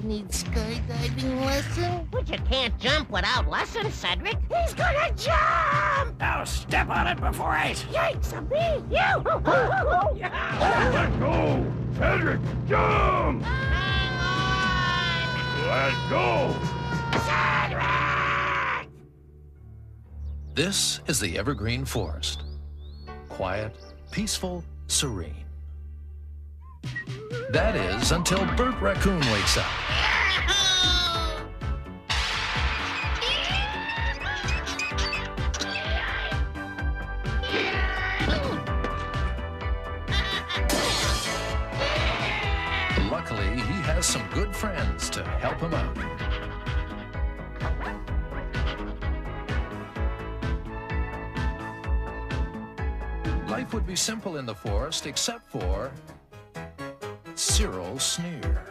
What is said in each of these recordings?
Need skydiving lesson? But you can't jump without lessons, Cedric. He's gonna jump! Now step on it before I... Yikes, a bee! You! Let go! Cedric, jump! Hang on! Let go! Cedric! This is the evergreen forest. Quiet, peaceful, serene. That is until Bert Raccoon wakes up. Luckily, he has some good friends to help him out. Life would be simple in the forest except for Cyril Sneer.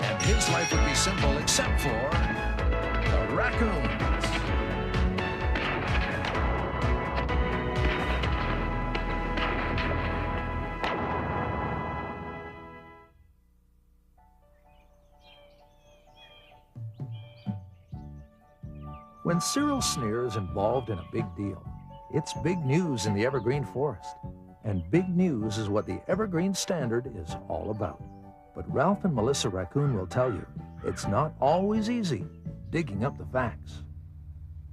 And his life would be simple except for the Raccoons. When Cyril Sneer is involved in a big deal, it's big news in the evergreen forest. And big news is what the Evergreen Standard is all about. But Ralph and Melissa Raccoon will tell you, it's not always easy digging up the facts.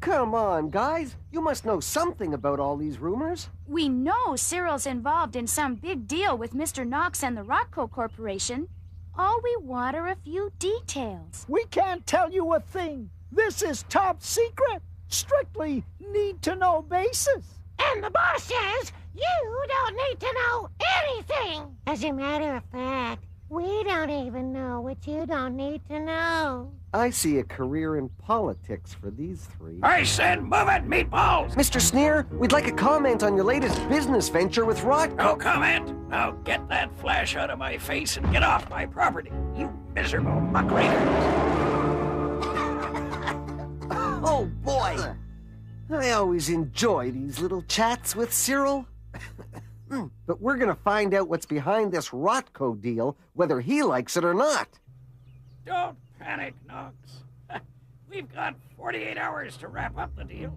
Come on, guys. You must know something about all these rumors. We know Cyril's involved in some big deal with Mr. Knox and the Rockco Corporation. All we want are a few details. We can't tell you a thing. This is top secret. Strictly need-to-know basis. And the boss says you don't need to know anything. As a matter of fact, we don't even know what you don't need to know. I see a career in politics for these three. I said move it, meatballs! Mr. Sneer, we'd like a comment on your latest business venture with Rock. No comment. Now get that flash out of my face and get off my property, you miserable muckraker. Oh, boy. I always enjoy these little chats with Cyril. But we're gonna find out what's behind this Rockco deal, whether he likes it or not. Don't panic, Knox. We've got 48 hours to wrap up the deal.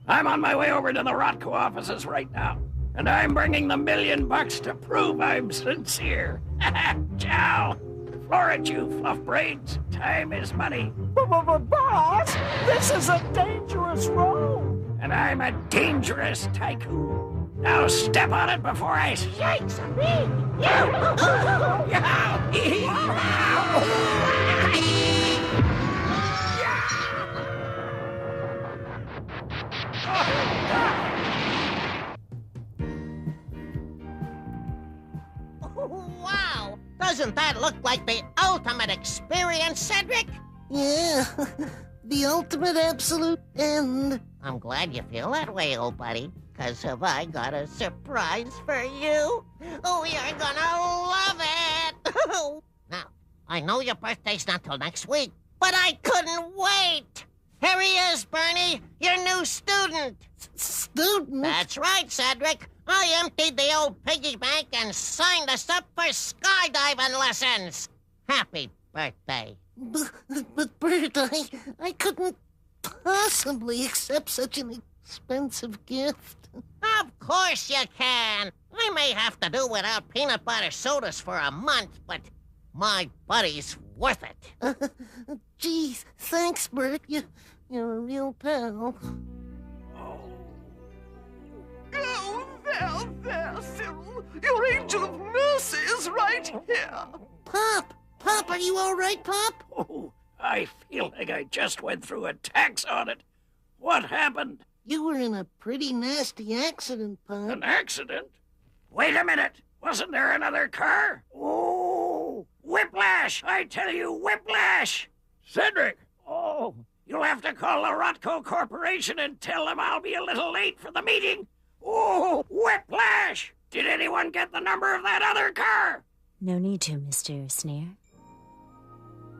I'm on my way over to the Rockco offices right now, and I'm bringing the $1 million to prove I'm sincere. Ciao. Floor at you, fluff braids. Time is money. Boss, this is a dangerous road. And I'm a dangerous tycoon. Now step on it before I... Yikes, a bee! Wow! Doesn't that look like the ultimate experience, Cedric? Yeah, the ultimate absolute end. I'm glad you feel that way, old buddy, because have I got a surprise for you? Oh, you're gonna love it! Now, I know your birthday's not till next week, but I couldn't wait! Here he is, Bernie, your new student! Student? That's right, Cedric. I emptied the old piggy bank and signed us up for skydiving lessons. Happy birthday. But Bert, I couldn't possibly accept such an expensive gift. Of course you can. I may have to do without peanut butter sodas for a month, but my buddy's worth it. Gee, thanks, Bert. You're a real pal. Oh, there, Cyril. Your angel of mercy is right here. Pop, are you all right, Pop? Oh, I feel like I just went through a tax audit. What happened? You were in a pretty nasty accident, Pop. An accident? Wait a minute. Wasn't there another car? Oh, whiplash! I tell you, whiplash! Cedric! Oh, you'll have to call the Rockco Corporation and tell them I'll be a little late for the meeting. Oh, whiplash! Did anyone get the number of that other car? No need to, Mr. Sneer.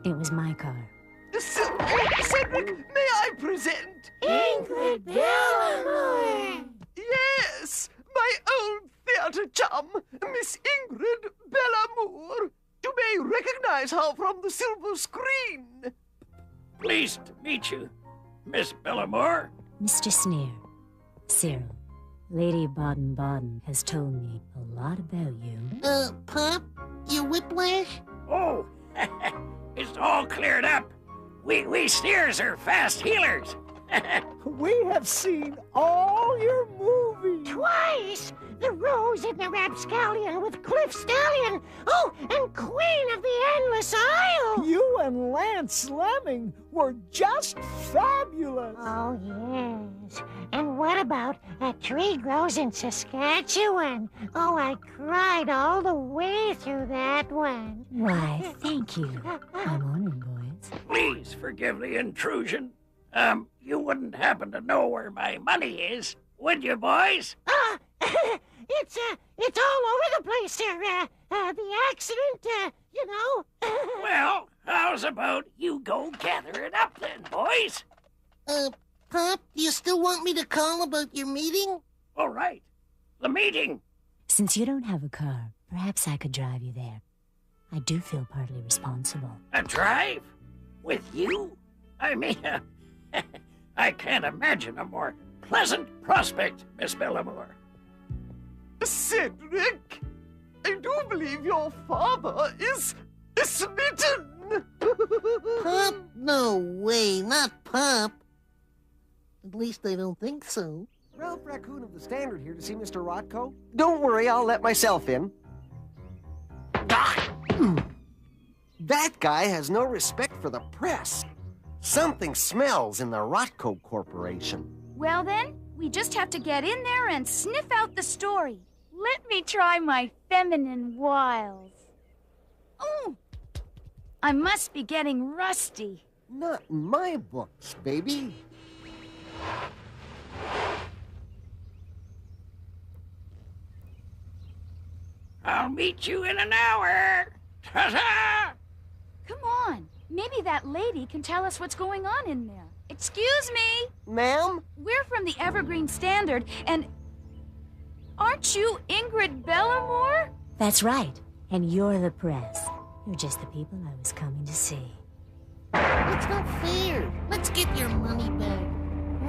It was my car. Cedric, may I present? Ingrid Bellamore! Yes, my old theater chum, Miss Ingrid Bellamore. recognize her from the silver screen. Pleased to meet you, Miss Bellamore. Mr. Sneer, Cyril, Lady Baden-Baden has told me a lot about you. Pop, you whiplash? Oh, it's all cleared up. We Sneers are fast healers. We have seen all your movies. Twice! The Rose and the Rapscallion with Cliff Stallion. Oh, and Queen of the Endless Isle. You and Lance Lemming were just fabulous. Oh, yes. And what about A Tree Grows in Saskatchewan? Oh, I cried all the way through that one. Why, thank you. I'm honored, boys. Please forgive the intrusion. You wouldn't happen to know where my money is, would you, boys? It's all over the place, sir. The accident, you know. Well, how's about you go gather it up then, boys? Pop, do you still want me to call about your meeting? All right. The meeting. Since you don't have a car, perhaps I could drive you there. I do feel partly responsible. A drive? With you? I mean, I can't imagine a more pleasant prospect, Miss Bellamore. Cedric, I do believe your father is smitten. Pop? No way, not Pop. At least I don't think so. Ralph Raccoon of the Standard here to see Mr. Rothko. Don't worry, I'll let myself in. That guy has no respect for the press. Something smells in the Rothko Corporation. Well then, we just have to get in there and sniff out the story. Let me try my feminine wiles. Oh, I must be getting rusty. Not in my books, baby. I'll meet you in an hour. Ta-ta! Come on, maybe that lady can tell us what's going on in there. Excuse me? Ma'am? We're from the Evergreen Standard, and aren't you Ingrid Bellamore? That's right. And you're the press. You're just the people I was coming to see. That's not fair. Let's get your money back.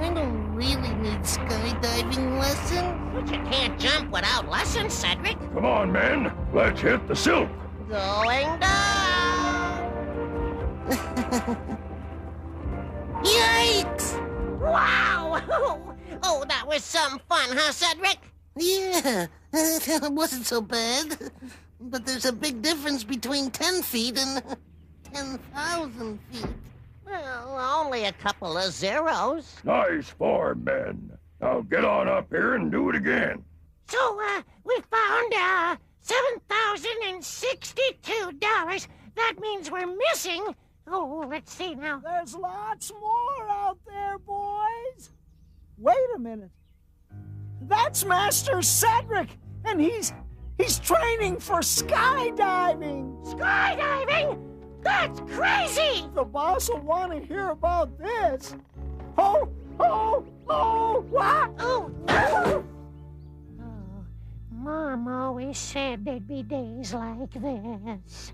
I don't really need skydiving lessons. But you can't jump without lessons, Cedric. Come on, men. Let's hit the silk. Going down. Yikes! Wow! Oh, that was some fun, huh, Cedric? Yeah, it wasn't so bad. But there's a big difference between 10 feet and 10,000 feet. Well, only a couple of zeros. Nice form, men. Now get on up here and do it again. So, we found, $7,062. That means we're missing. Oh, let's see now. There's lots more out there, boys. Wait a minute. That's Master Cedric, and he's training for skydiving. Skydiving? That's crazy! The boss will want to hear about this. Oh, what? Oh, no! Oh, Mom always said there'd be days like this.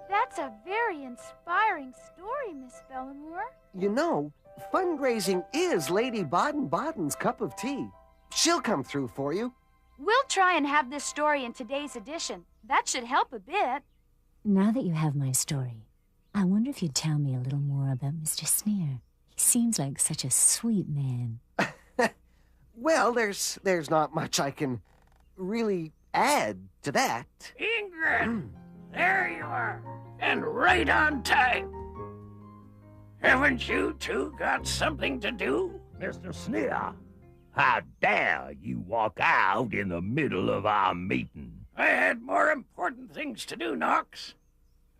That's a very inspiring story, Miss Bellamore. You know, fundraising is Lady Baden-Baden's cup of tea. She'll come through for you. We'll try and have this story in today's edition. That should help a bit. Now that you have my story, I wonder if you'd tell me a little more about Mr. Sneer. He seems like such a sweet man. Well, there's not much I can really add to that. Ingrid, there you are, and right on time. Haven't you two got something to do? Mr. Sneer, how dare you walk out in the middle of our meeting? I had more important things to do, Knox.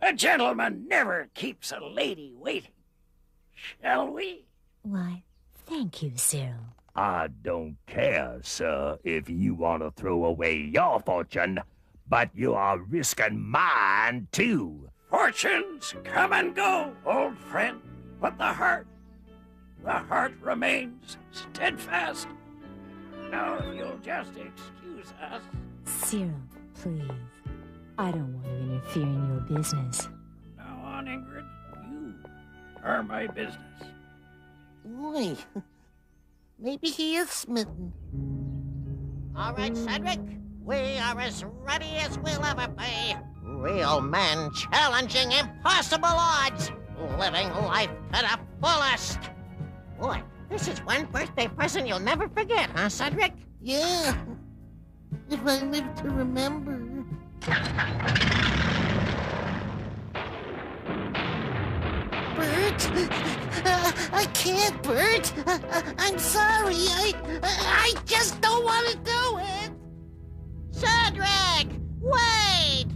A gentleman never keeps a lady waiting. Shall we? Why, thank you, Cyril. I don't care, sir, if you want to throw away your fortune, but you are risking mine, too. Fortunes come and go, old friend, but the heart remains steadfast. Now, if you'll just excuse us. Cyril, please. I don't want to interfere in your business. Now on, Ingrid, you are my business. Boy, maybe he is smitten. All right, Cedric. We are as ready as we'll ever be. Real men challenging impossible odds. Living life to the fullest. Boy, this is one birthday present you'll never forget, huh, Cedric? Yeah, if I live to remember. Bert? I can't, Bert. I'm sorry. I just don't want to do it. Cedric! Wait!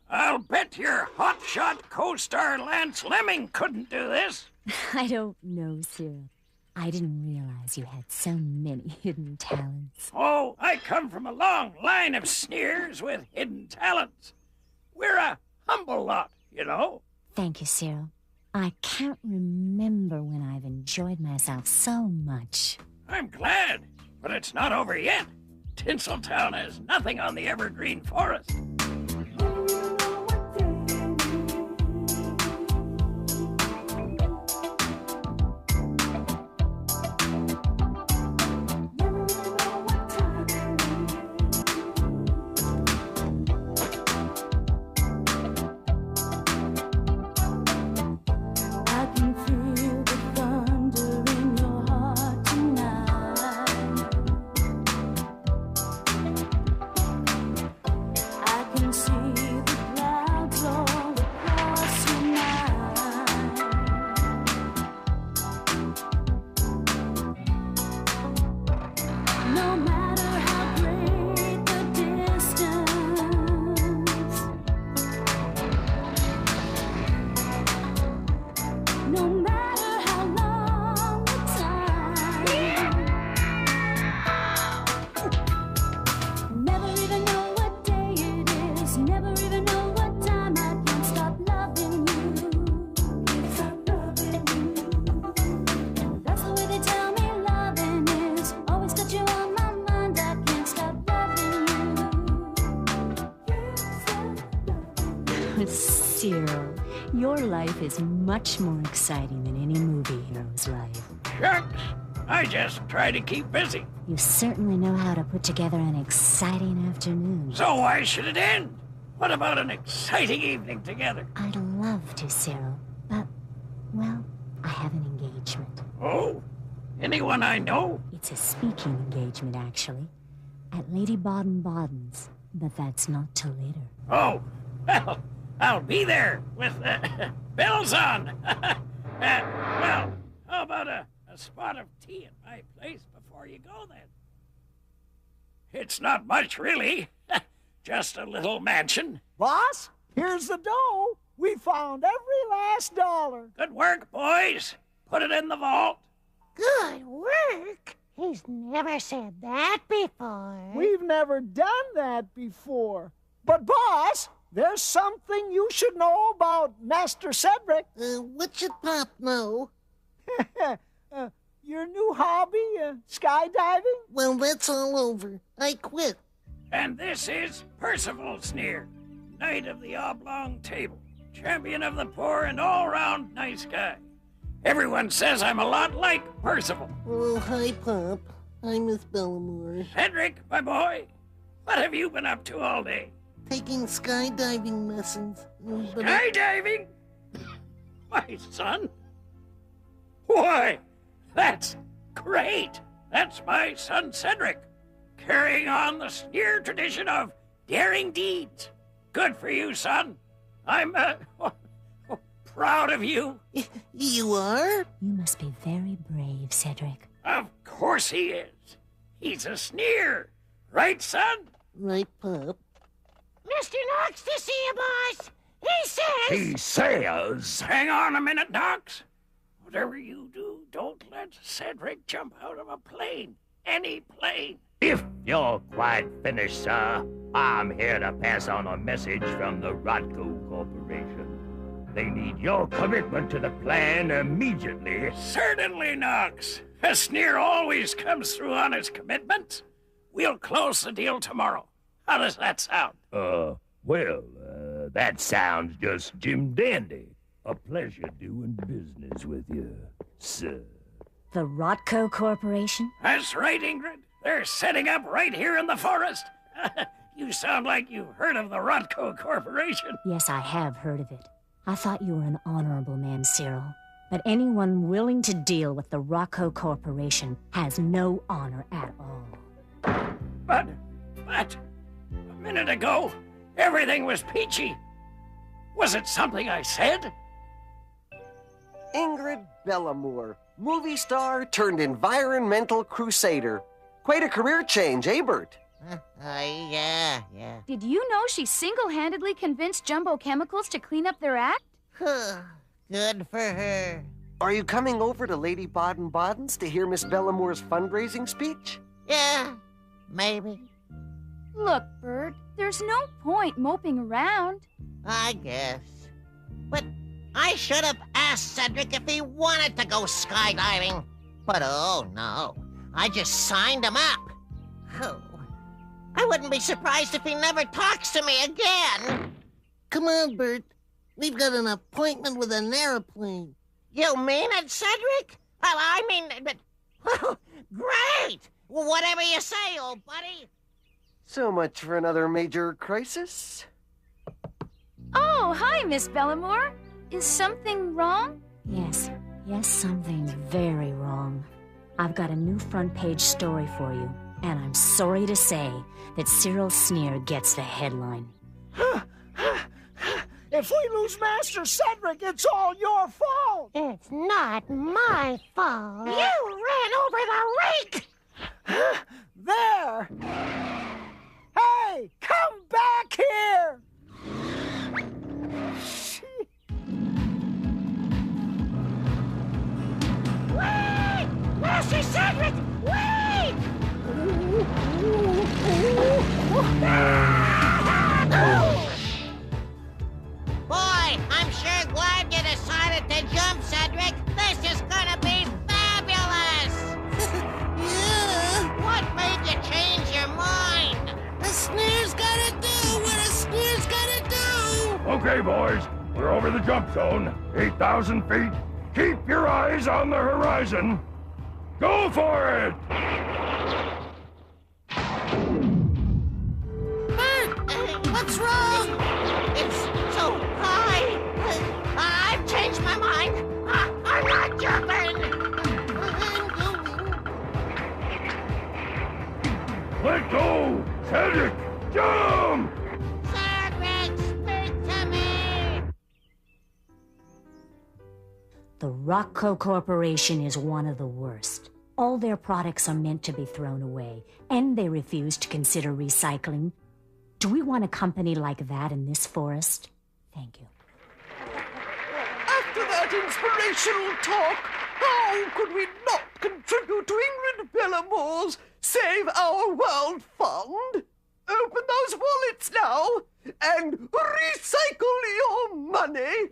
I'll bet your hotshot co-star Lance Lemming couldn't do this. I don't know, Cyril. I didn't realize you had so many hidden talents. Oh, I come from a long line of Sneers with hidden talents. We're a humble lot, you know. Thank you, Cyril. I can't remember when I've enjoyed myself so much. I'm glad, but it's not over yet. Tinseltown has nothing on the evergreen forest. Cyril, your life is much more exciting than any movie hero's life. Shucks, I just try to keep busy. You certainly know how to put together an exciting afternoon. So why should it end? What about an exciting evening together? I'd love to, Cyril, but, well, I have an engagement. Oh? Anyone I know? It's a speaking engagement, actually, at Lakebottom, but that's not till later. Oh, well, I'll be there with bells on. Well, how about a spot of tea at my place before you go, then? It's not much, really. Just a little mansion. Boss, here's the dough. We found every last dollar. Good work, boys. Put it in the vault. Good work. He's never said that before. We've never done that before. But, boss, there's something you should know about Master Cedric. What should Pop know? Your new hobby, skydiving? Well, that's all over. I quit. And this is Percival Sneer, Knight of the Oblong Table, champion of the poor and all-round nice guy. Everyone says I'm a lot like Percival. Oh, hi, Pop. I'm Miss Bellamore. Cedric, my boy, what have you been up to all day? Taking skydiving lessons. Skydiving? My son? Why, that's great. That's my son Cedric, carrying on the Sneer tradition of daring deeds. Good for you, son. I'm proud of you. You are? You must be very brave, Cedric. Of course he is. He's a Sneer. Right, son? Right, Pop. Mr. Knox to see you, boss. He says... Hang on a minute, Knox. Whatever you do, don't let Cedric jump out of a plane. Any plane. If you're quite finished, sir, I'm here to pass on a message from the Rodco Corporation. They need your commitment to the plan immediately. Certainly, Knox. A Sneer always comes through on his commitments. We'll close the deal tomorrow. How does that sound? Well, that sounds just Jim Dandy. A pleasure doing business with you, sir. The Rotco Corporation? That's right, Ingrid. They're setting up right here in the forest. You sound like you've heard of the Rotco Corporation. Yes, I have heard of it. I thought you were an honorable man, Cyril. But anyone willing to deal with the Rotco Corporation has no honor at all. But, a minute ago, everything was peachy. Was it something I said? Ingrid Bellamore, movie star turned environmental crusader. Quite a career change, eh, Bert? Yeah. Did you know she single-handedly convinced Jumbo Chemicals to clean up their act? Good for her. Are you coming over to Lady Baden-Baden's to hear Miss Bellamore's fundraising speech? Yeah, maybe. Look, Bert, there's no point moping around. I guess. But I should have asked Cedric if he wanted to go skydiving. But oh no, I just signed him up. Oh, I wouldn't be surprised if he never talks to me again. Come on, Bert. We've got an appointment with an airplane. You mean it, Cedric? I mean, but great! Whatever you say, old buddy. So much for another major crisis. Oh, hi, Miss Bellamore. Is something wrong? Yes, something's very wrong. I've got a new front page story for you, and I'm sorry to say that Cyril Sneer gets the headline. If we lose Master Cedric, it's all your fault! It's not my fault. You ran over the rake! There! Hey, come back here! Wait! Master Cedric, wait! Boy, I'm sure glad you decided to jump, Cedric. This is gonna be fabulous! Yeah! What made you change your mind? A Sneer's gotta do what a Sneer's gotta do! Okay, boys, we're over the jump zone. 8,000 feet. Keep your eyes on the horizon. Go for it! Bert! What's wrong? It's so high. I've changed my mind. I'm not jumping. Let go! Cedric, jump! Cedric, speak to me. The Rotco Corporation is one of the worst. All their products are meant to be thrown away, and they refuse to consider recycling. Do we want a company like that in this forest? Thank you. After that inspirational talk, how could we not contribute to Ingrid Bellamore's Save Our World Fund? Open those wallets now and recycle your money.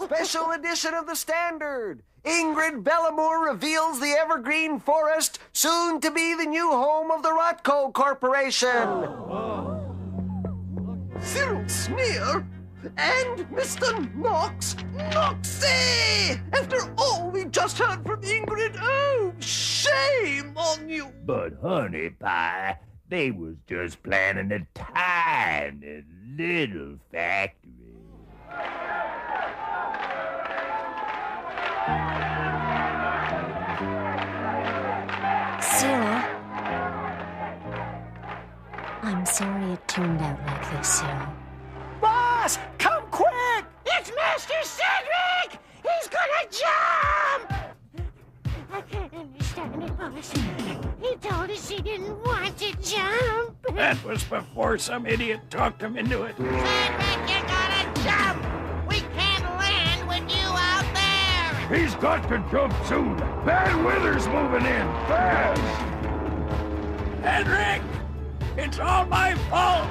Special edition of the Standard. Ingrid Bellamore reveals the evergreen forest, soon to be the new home of the Rotco Corporation. Cyril Sneer and Mr. Noxie! After all we just heard from Ingrid, oh, shame on you! But honey pie, they was just planning a tiny little factory. Cyril, I'm sorry it turned out like this, Cyril. Boss, come quick! It's Master Cedric! He's gonna jump! I can't understand it, boss. He told us he didn't want to jump. That was before some idiot talked him into it. Cedric, you gotta jump! We can't land with you out there! He's got to jump soon. Bad weather's moving in, fast. Cedric! It's all my fault!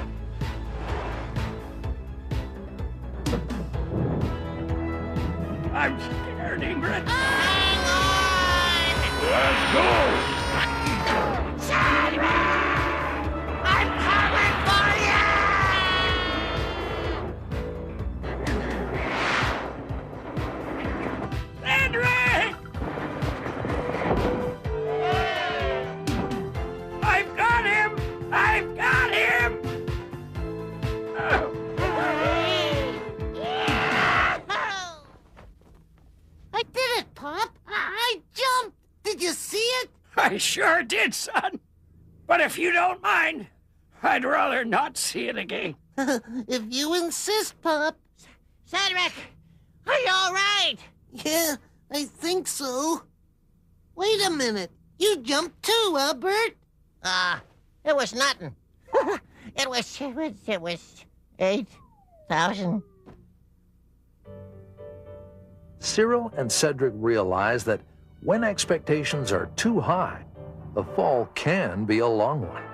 I'm scared, Ingrid. Hang on! Let's go! Cedric! I'm coming for you! I sure did, son. But if you don't mind, I'd rather not see it again. If you insist, Pop. Cedric, are you all right? Yeah, I think so. Wait a minute. You jumped too, Bert? It was nothing. It was 8,000. Cyril and Cedric realize that when expectations are too high, the fall can be a long one.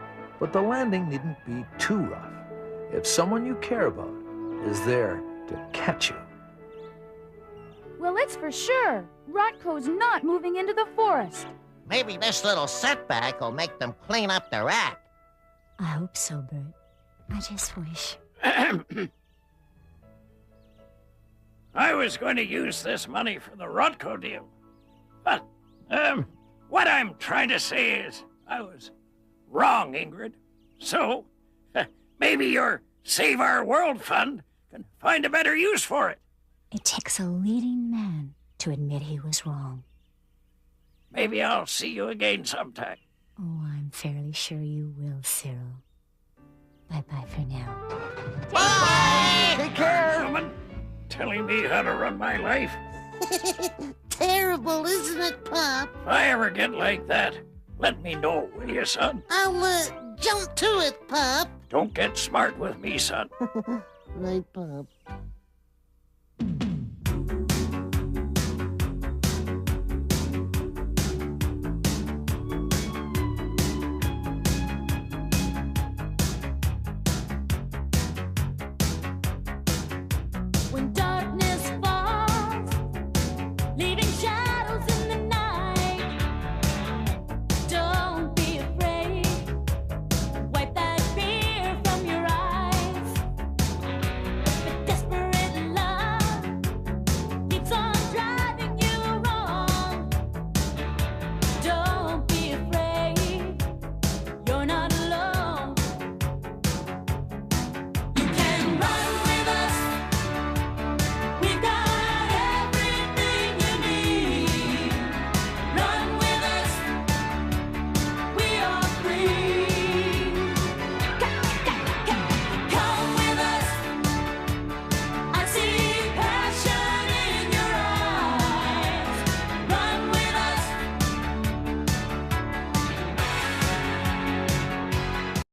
But the landing needn't be too rough if someone you care about is there to catch you. Well, it's for sure. Rotco's not moving into the forest. Maybe this little setback will make them clean up their act. I hope so, Bert. I just wish. I was going to use this money for the Rotco deal. But, what I'm trying to say is I was wrong, Ingrid. So, maybe your Save Our World Fund can find a better use for it. It takes a leading man to admit he was wrong. Maybe I'll see you again sometime. Oh, I'm fairly sure you will, Cyril. Bye-bye for now. Bye! Take care! Woman, telling me how to run my life. Terrible, isn't it, Pop? If I ever get like that, let me know, will you, son? I'll, jump to it, Pop. Don't get smart with me, son. Right, Pop. When